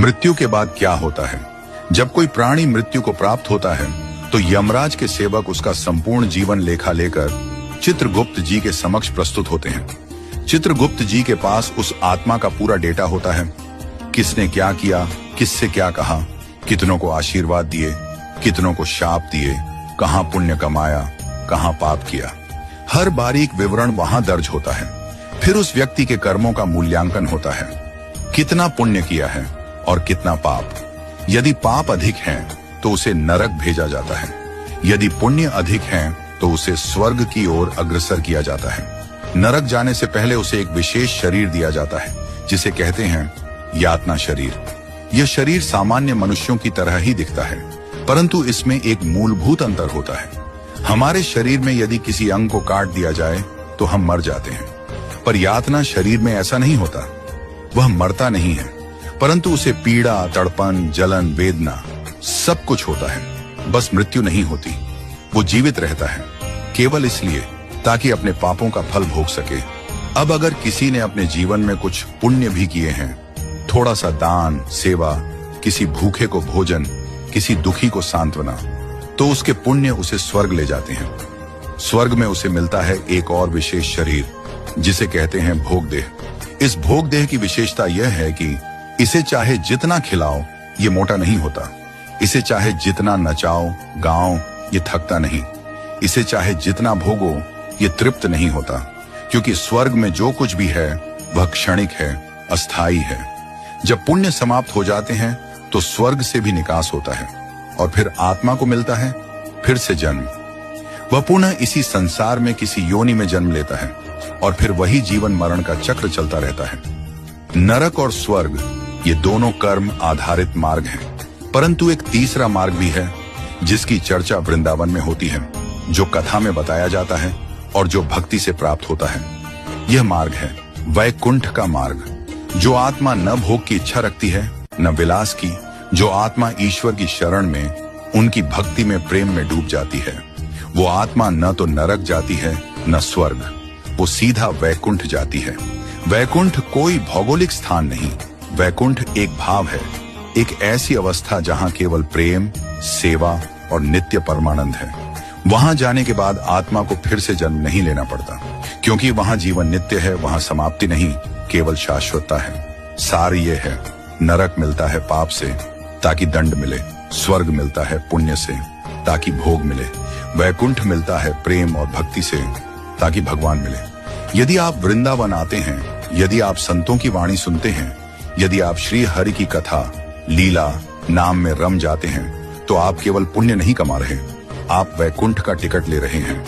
मृत्यु के बाद क्या होता है? जब कोई प्राणी मृत्यु को प्राप्त होता है तो यमराज के सेवक उसका संपूर्ण जीवन लेखा लेकर चित्रगुप्त जी के समक्ष प्रस्तुत होते हैं। चित्रगुप्त जी के पास उस आत्मा का पूरा डेटा होता है। किसने क्या किया, किससे क्या कहा, कितनों को आशीर्वाद दिए, कितनों को शाप दिए, कहां पुण्य कमाया, कहां पाप किया, हर बारीक विवरण वहां दर्ज होता है। फिर उस व्यक्ति के कर्मों का मूल्यांकन होता है, कितना पुण्य किया है और कितना पाप। यदि पाप अधिक हैं तो उसे नरक भेजा जाता है, यदि पुण्य अधिक हैं तो उसे स्वर्ग की ओर अग्रसर किया जाता है। नरक जाने से पहले उसे एक विशेष शरीर दिया जाता है जिसे कहते हैं यातना शरीर। यह शरीर सामान्य मनुष्यों की तरह ही दिखता है, परंतु इसमें एक मूलभूत अंतर होता है। हमारे शरीर में यदि किसी अंग को काट दिया जाए तो हम मर जाते हैं, पर यातना शरीर में ऐसा नहीं होता। वह मरता नहीं है, परंतु उसे पीड़ा, तड़पन, जलन, वेदना सब कुछ होता है, बस मृत्यु नहीं होती। वो जीवित रहता है केवल इसलिए ताकि अपने पापों का फल भोग सके। अब अगर किसी ने अपने जीवन में कुछ पुण्य भी किए हैं, थोड़ा सा दान, सेवा, किसी भूखे को भोजन, किसी दुखी को सांत्वना, तो उसके पुण्य उसे स्वर्ग ले जाते हैं। स्वर्ग में उसे मिलता है एक और विशेष शरीर जिसे कहते हैं भोगदेह। इस भोगदेह की विशेषता यह है कि इसे चाहे जितना खिलाओ ये मोटा नहीं होता, इसे चाहे जितना नचाओ गाओ ये थकता नहीं, इसे चाहे जितना भोगो ये तृप्त नहीं होता, क्योंकि स्वर्ग में जो कुछ भी है वह क्षणिक है, अस्थाई है। जब पुण्य समाप्त हो जाते हैं तो स्वर्ग से भी निकास होता है और फिर आत्मा को मिलता है फिर से जन्म। वह पुनः इसी संसार में किसी योनि में जन्म लेता है और फिर वही जीवन मरण का चक्र चलता रहता है। नरक और स्वर्ग ये दोनों कर्म आधारित मार्ग हैं, परंतु एक तीसरा मार्ग भी है जिसकी चर्चा वृंदावन में होती है, जो कथा में बताया जाता है और जो भक्ति से प्राप्त होता है। यह मार्ग है वैकुंठ का मार्ग। जो आत्मा न भोग की इच्छा रखती है न विलास की, जो आत्मा ईश्वर की शरण में उनकी भक्ति में प्रेम में डूब जाती है, वो आत्मा न तो नरक जाती है न स्वर्ग, वो सीधा वैकुंठ जाती है। वैकुंठ कोई भौगोलिक स्थान नहीं, वैकुंठ एक भाव है, एक ऐसी अवस्था जहां केवल प्रेम, सेवा और नित्य परमानंद है। वहां जाने के बाद आत्मा को फिर से जन्म नहीं लेना पड़ता, क्योंकि वहां जीवन नित्य है, वहां समाप्ति नहीं, केवल शाश्वतता है। सार ये है, नरक मिलता है पाप से ताकि दंड मिले, स्वर्ग मिलता है पुण्य से ताकि भोग मिले, वैकुंठ मिलता है प्रेम और भक्ति से ताकि भगवान मिले। यदि आप वृंदावन आते हैं, यदि आप संतों की वाणी सुनते हैं, यदि आप श्री हरि की कथा, लीला, नाम में रम जाते हैं, तो आप केवल पुण्य नहीं कमा रहे, आप वैकुंठ का टिकट ले रहे हैं।